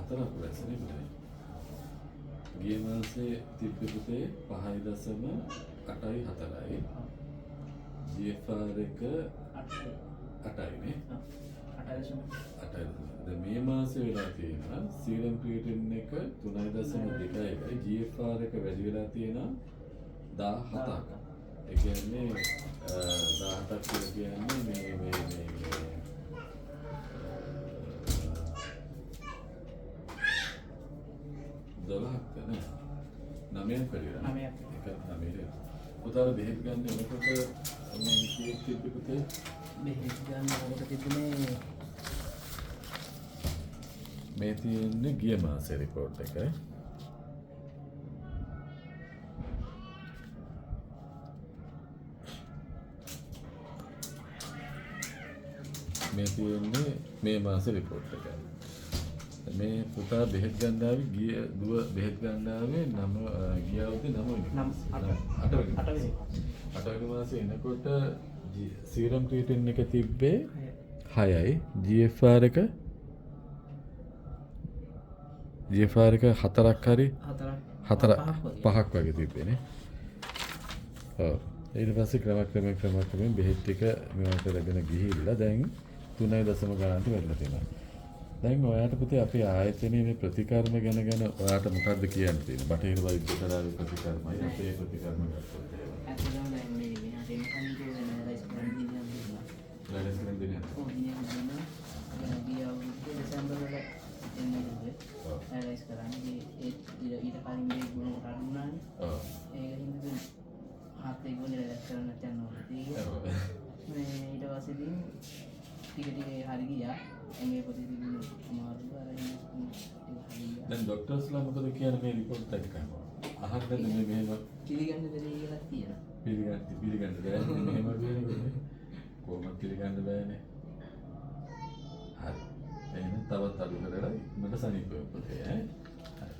4ක් වැසනේ පුතේ. ගිය මාසේ තිබ්බ පුතේ 5.8.4යි. GFR එක 8යිනේ. 8යි. දැන් මේ මාසේ වෙලා තියෙනවා සීරම් ක්‍රියේටින් එක 3.2යි. GFR එක වැඩි වෙලා තියෙනවා 17ක්. ඒ කියන්නේ 17ක් කියලා කියන්නේ මේ 12ක් නේ 9ක් වැඩිලා 9ක් පුතාලා බෙහෙත් ගන්න එනකොට මේ කීයක් තිබ්බේ පුතේ බෙහෙත් ගන්න කොට තිබුණේ මේ තියෙන්නේ ගිය මාසේ report එකයි මේ තියෙන්නේ මේ මාසේ report එකයි මේ පුතා බෙහෙත් ගන්න ආවේ ගිය දුව බෙහෙත් ගන්න ආවේ 9 ගිය අවුරුද්දේ 8 වෙනි මාසේ එනකොට සීරම් ක්‍රියේටින් එක තිබ්බේ 6යි GFR එක 4ක් හරි 5ක් වගේ තිබ්බේනේ ඔව් ඊට පස්සේ ක්‍රමක්‍රමයෙන් බෙහෙත් ටික මේවට ලැබෙන ගිහිල්ලා දැන් 3.0 ගණන්ට වැඩිලා තියෙනවා දැන් ඔයාට පුතේ අපේ ආයතනයේ මේ ප්‍රතිකර්ම ගැන ඔයාට මොකද්ද කියන්න තියෙන්නේ? බටහිර වෛද්‍ය කලාවේ ප්‍රතිකර්මයි අපේ ප්‍රතිකර්ම ගත්තොත් ඇත්තටම දැන් මේ විනාඩි මකන්ට වෙනලයිස් කරන්න දිනවා. ලයිස් කරන්න දෙන්නේ. ඔව් දිනවා. ගිය අවුරුද්දේ දෙසැම්බර් වල එන්නේ ලයිස් කරන්නේ ඊට කලින් මේ ගුණ කොට අඳුනානේ. ඔව්. ඒකින්ද හත් ඒ ගුණ ලයිස් කරන්න නැත්නම් ඕනේ. මේ ඊට පස්සේදී ටික හරි ගියා. එන්නේ පොඩි අමාරු දැන් ડોක්ටර්ස්ලා මොකද කියන්නේ මේ report එක ගන්න? අහන්නද මේ මෙහෙම පිළිගන්න බැරි කියලා තියෙනවා. පිළිගන්න බැහැ මෙහෙම කියන්නේ. කොහොමද පිළිගන්න බෑනේ. හරි. එහෙනම් තවත් අඩු කරලා මට සනීප වෙන්න පුතේ ඈ. හරි.